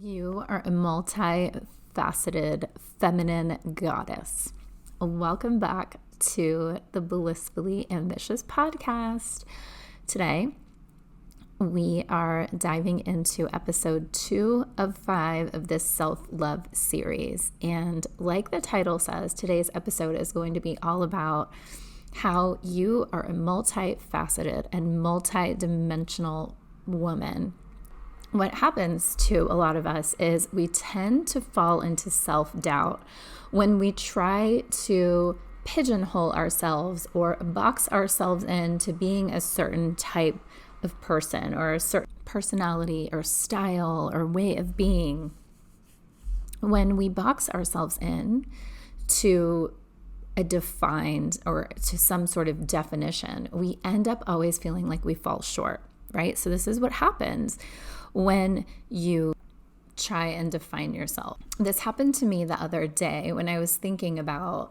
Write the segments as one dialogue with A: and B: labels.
A: You are a multi-faceted feminine goddess. Welcome back to the Blissfully Ambitious podcast. Today, we are diving into episode 2 of 5 of this self-love series. And like the title says, today's episode is going to be all about how you are a multifaceted and multi-dimensional woman. What happens to a lot of us is we tend to fall into self-doubt when we try to pigeonhole ourselves or box ourselves into being a certain type of person or a certain personality or style or way of being. When we box ourselves in to a defined or to some sort of definition, we end up always feeling like we fall short, right? So this is what happens when you try and define yourself. This happened to me the other day when I was thinking about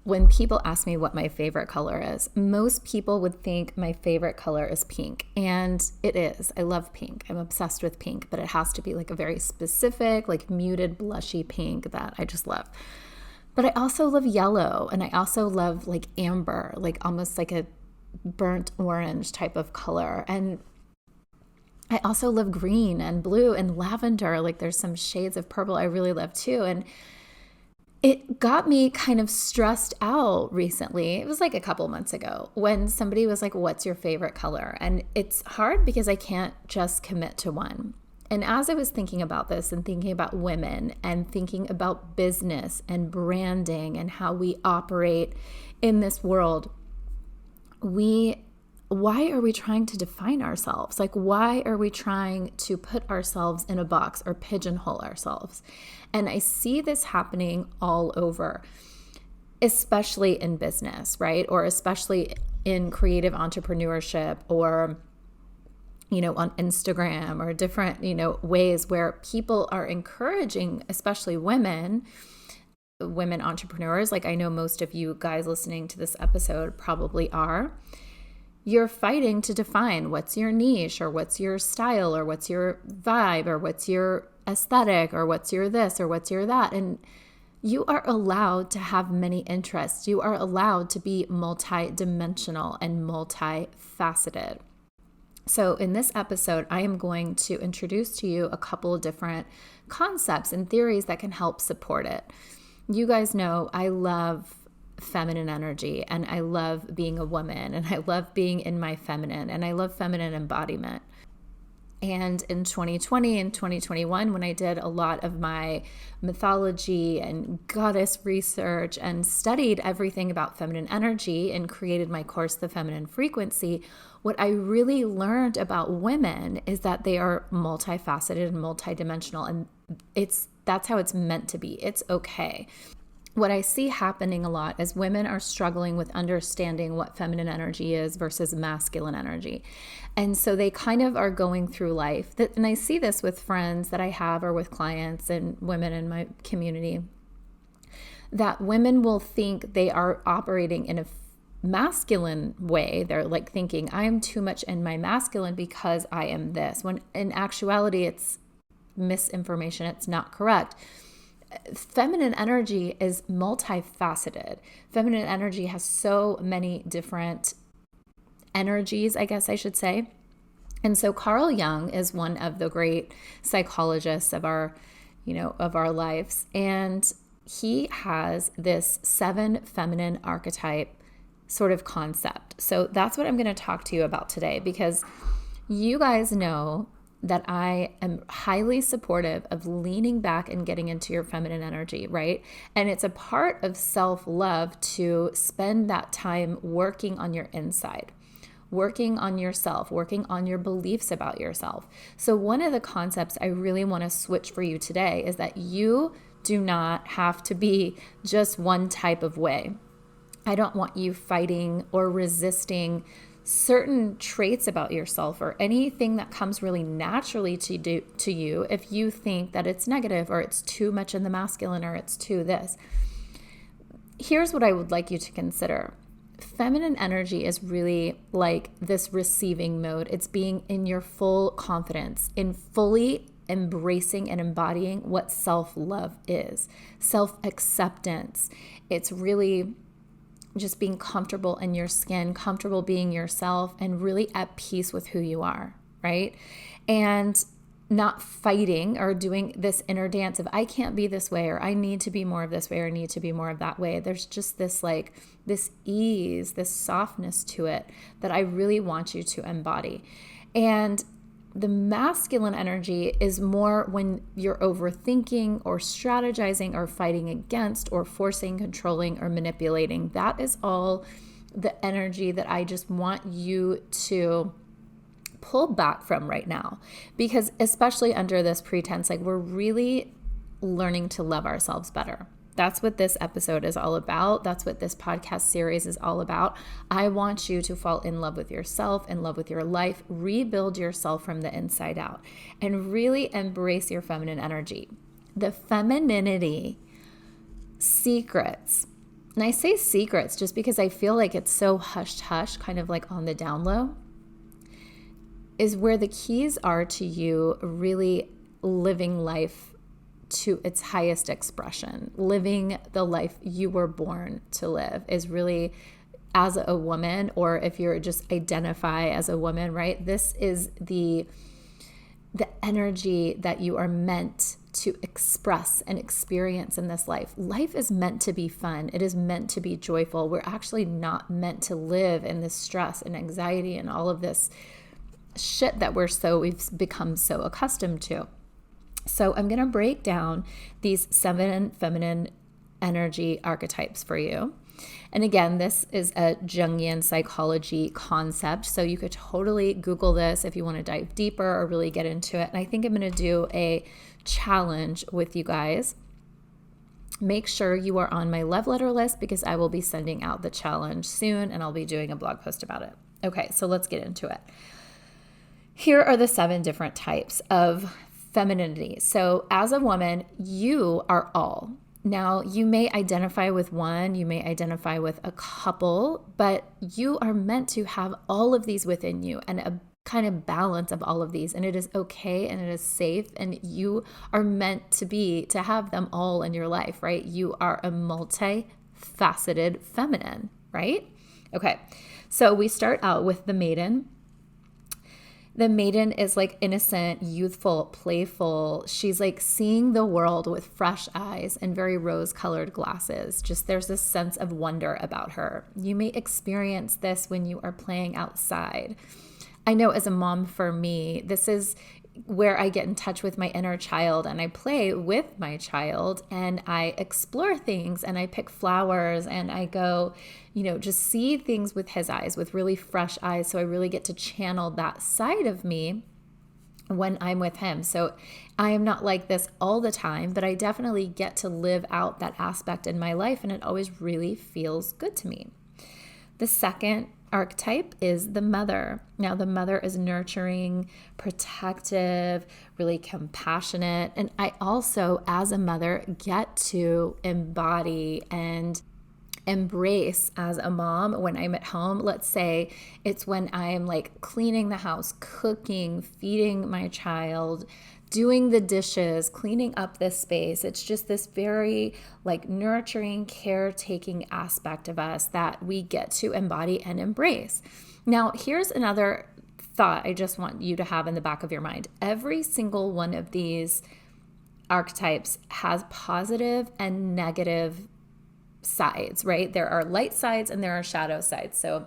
A: when people ask me what my favorite color is. Most people would think my favorite color is pink, and it is. I love pink. I'm obsessed with pink, but it has to be like a very specific, like muted, blushy pink that I just love. But I also love yellow, and I also love like amber, like almost like a burnt orange type of color. And I also love green and blue and lavender. Like there's some shades of purple I really love too. And it got me kind of stressed out recently. It was like a couple months ago when somebody was like, what's your favorite color? And it's hard because I can't just commit to one. And as I was thinking about this and thinking about women and thinking about business and branding and how we operate in this world, why are we trying to define ourselves? Like, why are we trying to put ourselves in a box or pigeonhole ourselves? And I see this happening all over, especially in business, right? Or especially in creative entrepreneurship or, on Instagram or different, ways where people are encouraging, especially women entrepreneurs. Like I know most of you guys listening to this episode probably are. You're fighting to define what's your niche or what's your style or what's your vibe or what's your aesthetic or what's your this or what's your that. And you are allowed to have many interests. You are allowed to be multi-dimensional and multifaceted. So in this episode, I am going to introduce to you a couple of different concepts and theories that can help support it. You guys know I love feminine energy, and I love being a woman, and I love being in my feminine, and I love feminine embodiment. And in 2020 and 2021, when I did a lot of my mythology and goddess research and studied everything about feminine energy and created my course, The Feminine Frequency, what I really learned about women is that they are multifaceted and multidimensional, and that's how it's meant to be. It's okay. What I see happening a lot is women are struggling with understanding what feminine energy is versus masculine energy. And so they kind of are going through life. And I see this with friends that I have or with clients and women in my community, that women will think they are operating in a masculine way. They're like thinking, I'm too much in my masculine because I am this. When in actuality, it's misinformation. It's not correct. Feminine energy is multifaceted. Feminine energy has so many different energies, I guess I should say. And so Carl Jung is one of the great psychologists of our lives. And he has this 7 feminine archetype sort of concept. So that's what I'm going to talk to you about today, because you guys know that I am highly supportive of leaning back and getting into your feminine energy, right? And it's a part of self-love to spend that time working on your inside, working on yourself, working on your beliefs about yourself. So one of the concepts I really want to switch for you today is that you do not have to be just one type of way. I don't want you fighting or resisting certain traits about yourself or anything that comes really naturally to you if you think that it's negative or it's too much in the masculine or it's too this. Here's what I would like you to consider. Feminine energy is really like this receiving mode. It's being in your full confidence, in fully embracing and embodying what self-love is, self-acceptance. It's really just being comfortable in your skin, comfortable being yourself, and really at peace with who you are, right? And not fighting or doing this inner dance of I can't be this way, or I need to be more of this way, or I need to be more of that way. There's just this this ease, this softness to it that I really want you to embody. And the masculine energy is more when you're overthinking or strategizing or fighting against or forcing, controlling, or manipulating. That is all the energy that I just want you to pull back from right now, because especially under this pretense, we're really learning to love ourselves better. That's what this episode is all about. That's what this podcast series is all about. I want you to fall in love with yourself, in love with your life, rebuild yourself from the inside out, and really embrace your feminine energy. The femininity secrets, and I say secrets just because I feel like it's so hush-hush, kind of on the down low, is where the keys are to you really living life to its highest expression. Living the life you were born to live is really, as a woman, or if you're just identify as a woman, right? This is the energy that you are meant to express and experience in this life. Life is meant to be fun. It is meant to be joyful. We're actually not meant to live in this stress and anxiety and all of this shit that we've become so accustomed to. So I'm going to break down these 7 feminine energy archetypes for you. And again, this is a Jungian psychology concept, so you could totally Google this if you want to dive deeper or really get into it. And I think I'm going to do a challenge with you guys. Make sure you are on my love letter list, because I will be sending out the challenge soon, and I'll be doing a blog post about it. Okay, so let's get into it. Here are the 7 different types of femininity. So as a woman, you are all. Now, you may identify with one, you may identify with a couple, but you are meant to have all of these within you and a kind of balance of all of these. And it is okay and it is safe, and you are meant to have them all in your life, right? You are a multi-faceted feminine, right? Okay, so we start out with the maiden. The maiden is innocent, youthful, playful. She's seeing the world with fresh eyes and very rose-colored glasses. Just there's this sense of wonder about her. You may experience this when you are playing outside. I know as a mom, for me, this is where I get in touch with my inner child, and I play with my child, and I explore things, and I pick flowers, and I go, just see things with his eyes, with really fresh eyes. So I really get to channel that side of me when I'm with him. So I am not like this all the time, but I definitely get to live out that aspect in my life, and it always really feels good to me. The second archetype is the mother. Now, the mother is nurturing, protective, really compassionate. And I also, as a mother, get to embody and embrace as a mom when I'm at home. Let's say it's when I'm cleaning the house, cooking, feeding my child, doing the dishes, cleaning up this space. It's just this very nurturing, caretaking aspect of us that we get to embody and embrace. Now, here's another thought I just want you to have in the back of your mind. Every single one of these archetypes has positive and negative sides, right? There are light sides and there are shadow sides. So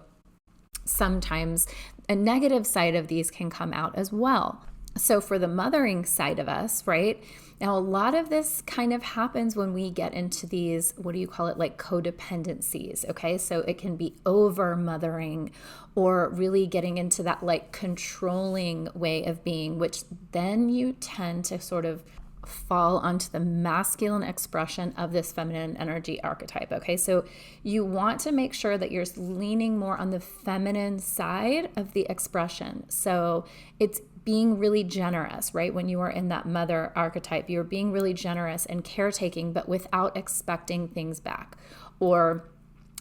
A: sometimes a negative side of these can come out as well. So for the mothering side of us, right? Now, a lot of this kind of happens when we get into these, what do you call it? Codependencies, okay? So it can be over mothering, or really getting into that controlling way of being, which then you tend to sort of fall onto the masculine expression of this feminine energy archetype, okay? So you want to make sure that you're leaning more on the feminine side of the expression. So it's being really generous, right? When you are in that mother archetype, you're being really generous and caretaking, but without expecting things back or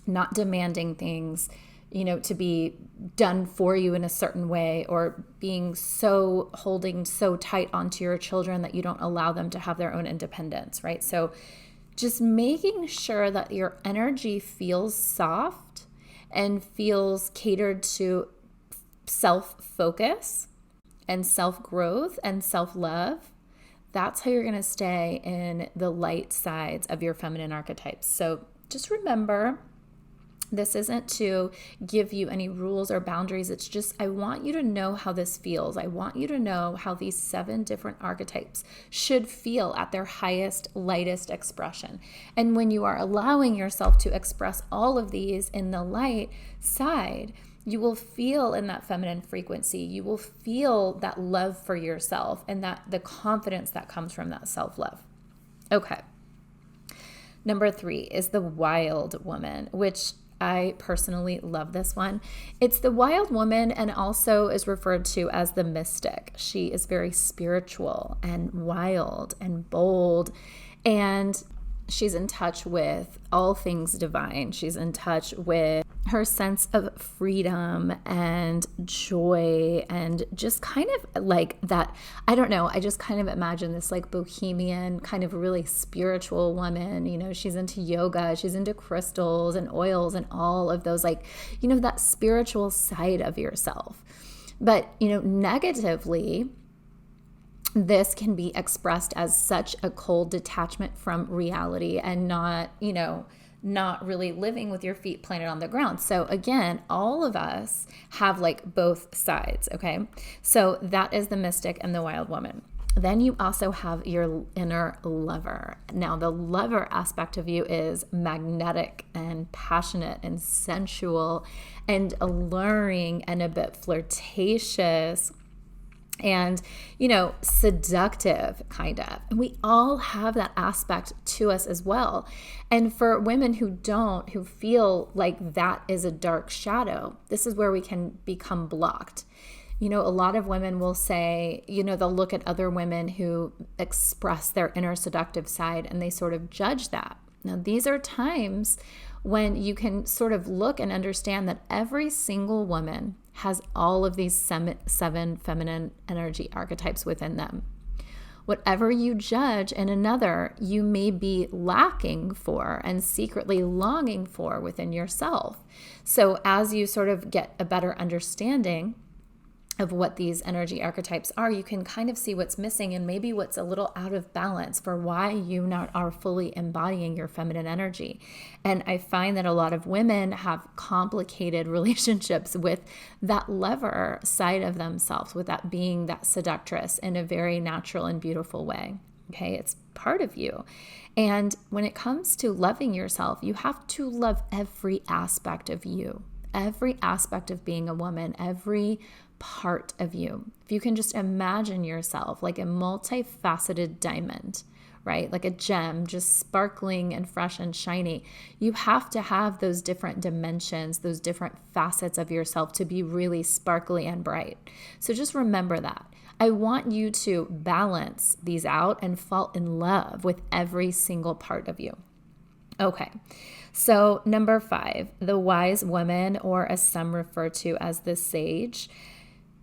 A: not demanding things. to be done for you in a certain way, or being holding so tight onto your children that you don't allow them to have their own independence, right? So just making sure that your energy feels soft and feels catered to self-focus and self-growth and self-love. That's how you're going to stay in the light sides of your feminine archetypes. So just remember, this isn't to give you any rules or boundaries. It's just, I want you to know how this feels. I want you to know how these 7 different archetypes should feel at their highest, lightest expression. And when you are allowing yourself to express all of these in the light side, you will feel in that feminine frequency. You will feel that love for yourself and that the confidence that comes from that self-love. Okay. Number 3 is the wild woman, which I personally love this one. It's the wild woman, and also is referred to as the mystic. She is very spiritual and wild and bold, and she's in touch with all things divine. She's in touch with her sense of freedom and joy, and just kind of like that, I don't know, I just kind of imagine this like bohemian, kind of really spiritual woman. She's into yoga, she's into crystals and oils and all of those, like, that spiritual side of yourself. But, negatively, this can be expressed as such a cold detachment from reality and not really living with your feet planted on the ground. So again, all of us have like both sides, okay? So that is the mystic and the wild woman. Then you also have your inner lover. Now, the lover aspect of you is magnetic and passionate and sensual and alluring and a bit flirtatious and, seductive kind of. And we all have that aspect to us as well. And for women who feel like that is a dark shadow, this is where we can become blocked. A lot of women will say, they'll look at other women who express their inner seductive side and they sort of judge that. Now, these are times when you can sort of look and understand that every single woman has all of these 7 feminine energy archetypes within them. Whatever you judge in another, you may be lacking for and secretly longing for within yourself. So as you sort of get a better understanding of what these energy archetypes are, you can kind of see what's missing and maybe what's a little out of balance for why you not are fully embodying your feminine energy. And I find that a lot of women have complicated relationships with that lover side of themselves, with that being that seductress in a very natural and beautiful way. Okay, it's part of you. And when it comes to loving yourself, you have to love every aspect of you, every aspect of being a woman, every part of you. If you can just imagine yourself like a multi-faceted diamond, right? Like a gem, just sparkling and fresh and shiny. You have to have those different dimensions, those different facets of yourself to be really sparkly and bright. So just remember that. I want you to balance these out and fall in love with every single part of you. Okay. So number 5, the wise woman, or as some refer to as the sage.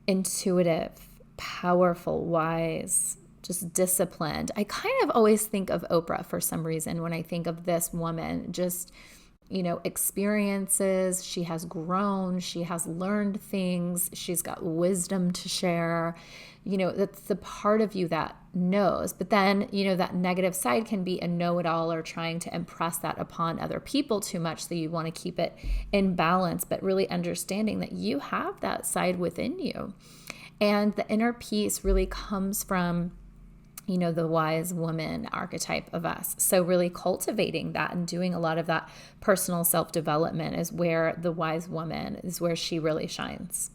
A: Intuitive, powerful, wise, just disciplined. I kind of always think of Oprah for some reason when I think of this woman. Just, experiences. She has grown. She has learned things. She's got wisdom to share. That's the part of you that knows. But then, that negative side can be a know-it-all or trying to impress that upon other people too much. So you want to keep it in balance, but really understanding that you have that side within you. And the inner peace really comes from, the wise woman archetype of us. So really cultivating that and doing a lot of that personal self-development is where the wise woman is, where she really shines.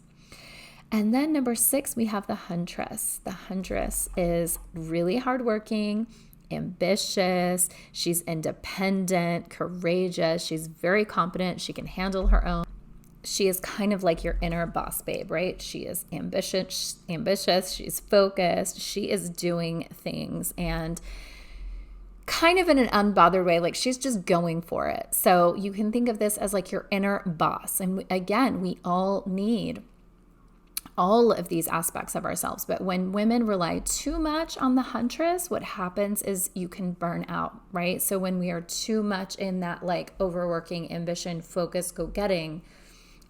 A: And then number 6, we have the huntress. The huntress is really hardworking, ambitious. She's independent, courageous. She's very competent. She can handle her own. She is kind of like your inner boss babe, right? She is ambitious, she's focused, she is doing things. And kind of in an unbothered way, like she's just going for it. So you can think of this as like your inner boss. And again, we all need all of these aspects of ourselves. But when women rely too much on the huntress, what happens is you can burn out, right? So when we are too much in that like overworking, ambition, focus, go-getting,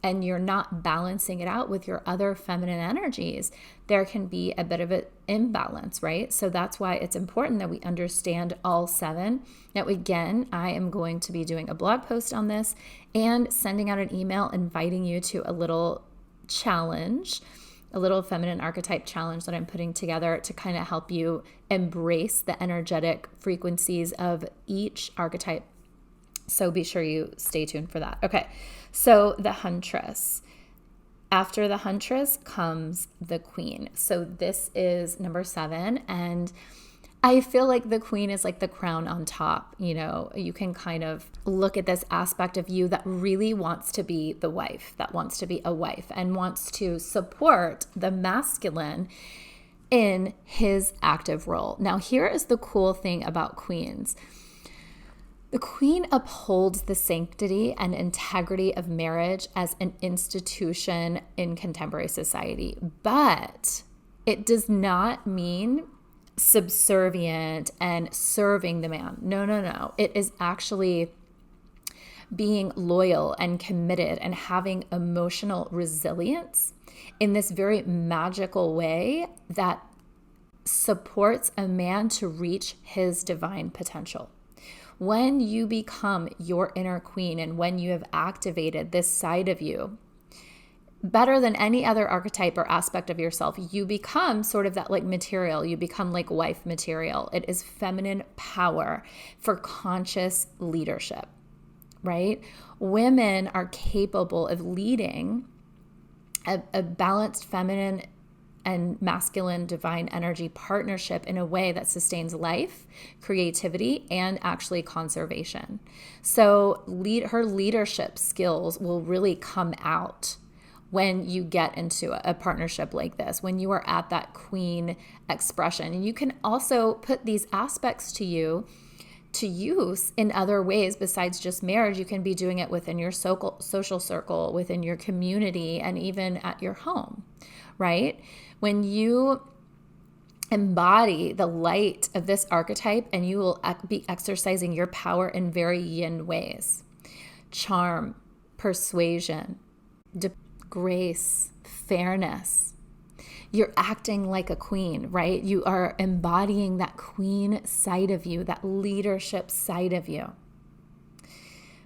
A: and you're not balancing it out with your other feminine energies, there can be a bit of an imbalance, right? So that's why it's important that we understand all 7. Now, again, I am going to be doing a blog post on this and sending out an email inviting you to a little challenge, a little feminine archetype challenge that I'm putting together to kind of help you embrace the energetic frequencies of each archetype. So be sure you stay tuned for that. Okay, so the huntress. After the huntress comes the queen. So this is number 7. And I feel like the queen is like the crown on top. You know, you can kind of look at this aspect of you that really wants to be the wife, that wants to be a wife and wants to support the masculine in his active role. Now, here is the cool thing about queens. The queen upholds the sanctity and integrity of marriage as an institution in contemporary society, but it does not mean subservient and serving the man. No. It is actually being loyal and committed and having emotional resilience in this very magical way that supports a man to reach his divine potential. When you become your inner queen and when you have activated this side of you, better than any other archetype or aspect of yourself, you become sort of that like material. You become like wife material. It is feminine power for conscious leadership, right? Women are capable of leading a balanced feminine and masculine divine energy partnership in a way that sustains life, creativity, and actually conservation. So her leadership skills will really come out when you get into a partnership like this, when you are at that queen expression. And you can also put these aspects to you to use in other ways besides just marriage. You can be doing it within your social circle, within your community, and even at your home, right? When you embody the light of this archetype, and you will be exercising your power in very yin ways: charm, persuasion, grace, fairness. You're acting like a queen, right? You are embodying that queen side of you, that leadership side of you.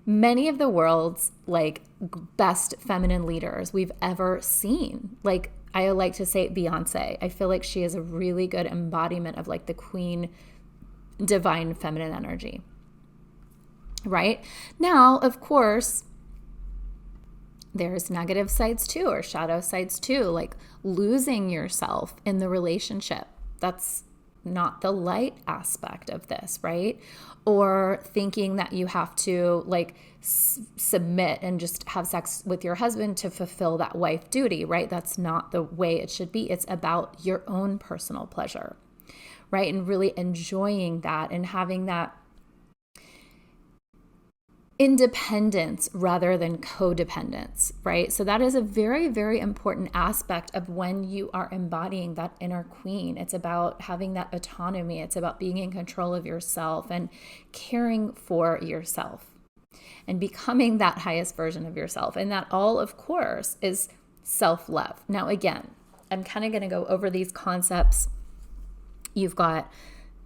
A: Many of the world's like best feminine leaders we've ever seen, like I like to say Beyonce. I feel like she is a really good embodiment of like the queen divine feminine energy, right? Now, of course, there's negative sides too, or shadow sides too, like losing yourself in the relationship. That's not the light aspect of this, right? Or thinking that you have to like submit and just have sex with your husband to fulfill that wife duty, right? That's not the way it should be. It's about your own personal pleasure, right? And really enjoying that and having that independence rather than codependence, right? So that is a very, very important aspect of when you are embodying that inner queen. It's about having that autonomy. It's about being in control of yourself and caring for yourself and becoming that highest version of yourself. And that all, of course, is self-love. Now, again, I'm kind of going to go over these concepts. You've got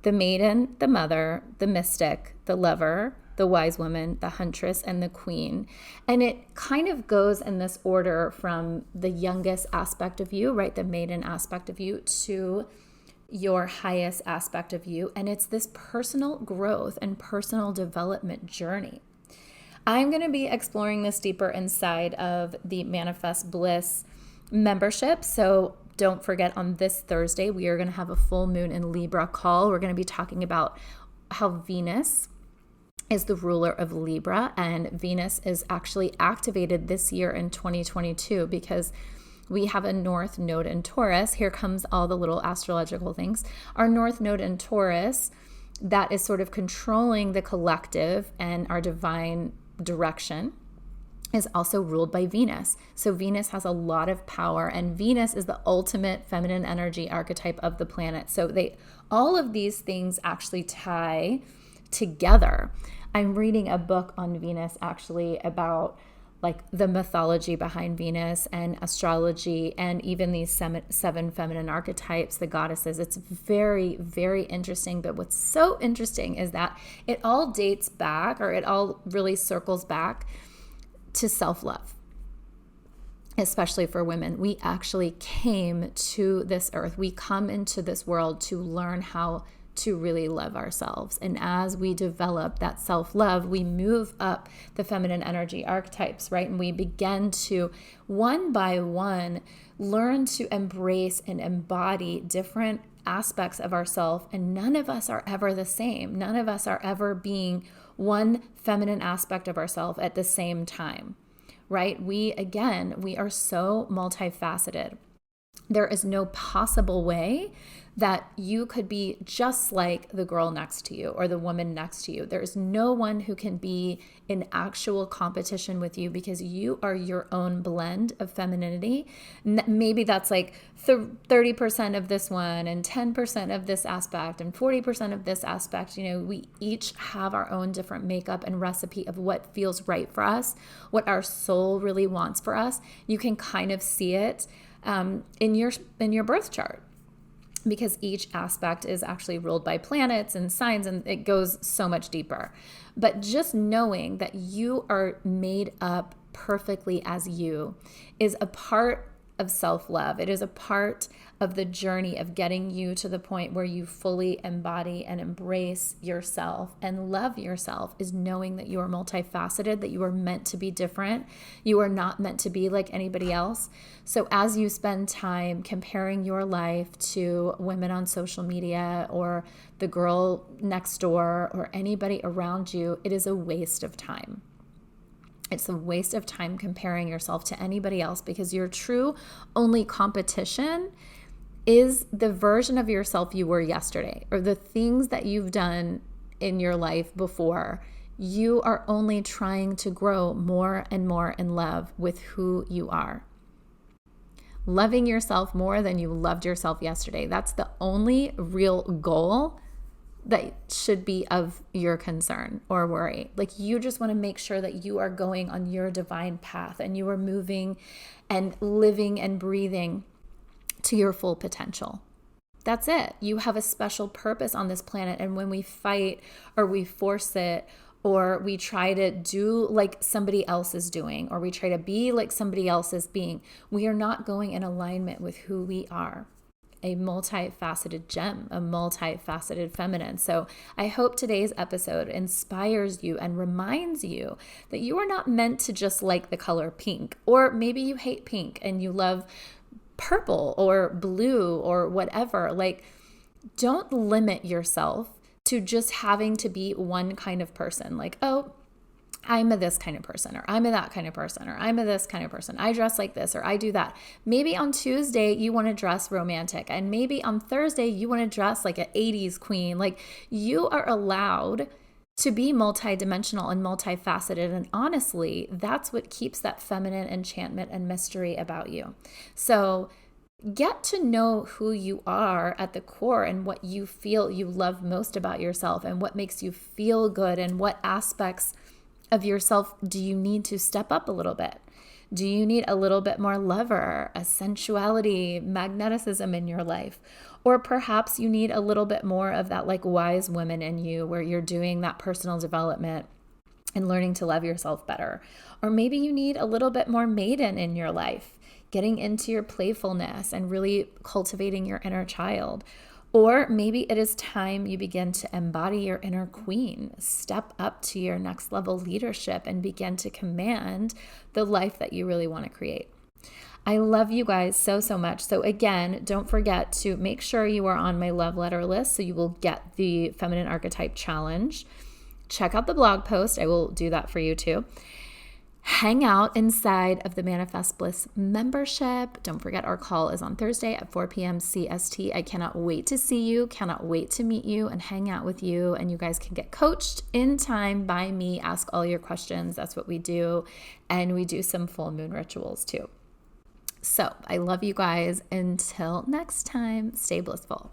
A: the maiden, the mother, the mystic, the lover, the wise woman, the huntress, and the queen. And it kind of goes in this order from the youngest aspect of you, right? The maiden aspect of you, to your highest aspect of you. And it's this personal growth and personal development journey. I'm going to be exploring this deeper inside of the Manifest Bliss membership. So don't forget, on this Thursday, we are going to have a full moon in Libra call. We're going to be talking about how Venus is the ruler of Libra, and Venus is actually activated this year in 2022 because we have a North Node in Taurus. Here comes all the little astrological things. Our North Node in Taurus that is sort of controlling the collective and our divine direction, is also ruled by Venus. So Venus has a lot of power, and Venus is the ultimate feminine energy archetype of the planet. So all of these things actually tie together. I'm reading a book on Venus actually about like the mythology behind Venus and astrology and even these seven feminine archetypes, the goddesses. It's very, very interesting. But what's so interesting is that it all dates back, or it all really circles back to self-love, especially for women. We actually came to this earth. We come into this world to learn how to really love ourselves. And as we develop that self-love, we move up the feminine energy archetypes, right? And we begin to, one by one, learn to embrace and embody different aspects of ourselves. And none of us are ever the same. None of us are ever being one feminine aspect of ourselves at the same time, right? We are so multifaceted. There is no possible way that you could be just like the girl next to you or the woman next to you. There is no one who can be in actual competition with you, because you are your own blend of femininity. Maybe that's like 30% of this one and 10% of this aspect and 40% of this aspect. We each have our own different makeup and recipe of what feels right for us, what our soul really wants for us. You can kind of see it in your birth chart, because each aspect is actually ruled by planets and signs, and it goes so much deeper. But just knowing that you are made up perfectly as you is a part of self-love. It is a part of the journey of getting you to the point where you fully embody and embrace yourself and love yourself, is knowing that you are multifaceted, that you are meant to be different. You are not meant to be like anybody else. So as you spend time comparing your life to women on social media or the girl next door or anybody around you, it is a waste of time. It's a waste of time comparing yourself to anybody else, because your true only competition is the version of yourself you were yesterday, or the things that you've done in your life before. You are only trying to grow more and more in love with who you are. Loving yourself more than you loved yourself yesterday. That's the only real goal that should be of your concern or worry. Like, you just want to make sure that you are going on your divine path and you are moving and living and breathing to your full potential. That's it. You have a special purpose on this planet. And when we fight or we force it, or we try to do like somebody else is doing, or we try to be like somebody else is being, we are not going in alignment with who we are. A multifaceted gem, a multifaceted feminine. So I hope today's episode inspires you and reminds you that you are not meant to just like the color pink, or maybe you hate pink and you love purple or blue or whatever. Like, don't limit yourself to just having to be one kind of person. Like, oh, I'm a this kind of person, or I'm a that kind of person, or I'm a this kind of person. I dress like this, or I do that. Maybe on Tuesday you want to dress romantic, and maybe on Thursday you want to dress like an 80s queen. Like, you are allowed to be multidimensional and multifaceted. And honestly, that's what keeps that feminine enchantment and mystery about you. So get to know who you are at the core, and what you feel you love most about yourself, and what makes you feel good, and what aspects of yourself do you need to step up a little bit? Do you need a little bit more lover, a sensuality, magneticism in your life? Or perhaps you need a little bit more of that like wise woman in you, where you're doing that personal development and learning to love yourself better. Or maybe you need a little bit more maiden in your life, getting into your playfulness and really cultivating your inner child. Or maybe it is time you begin to embody your inner queen, step up to your next level leadership, and begin to command the life that you really want to create. I love you guys so, so much. So again, don't forget to make sure you are on my love letter list so you will get the Feminine Archetype Challenge. Check out the blog post. I will do that for you too. hang out inside of the Manifest Bliss membership. Don't forget, our call is on Thursday at 4 p.m. CST. I cannot wait to see you, cannot wait to meet you and hang out with you. And you guys can get coached in time by me. Ask all your questions. That's what we do. And we do some full moon rituals too. So I love you guys. Until next time, stay blissful.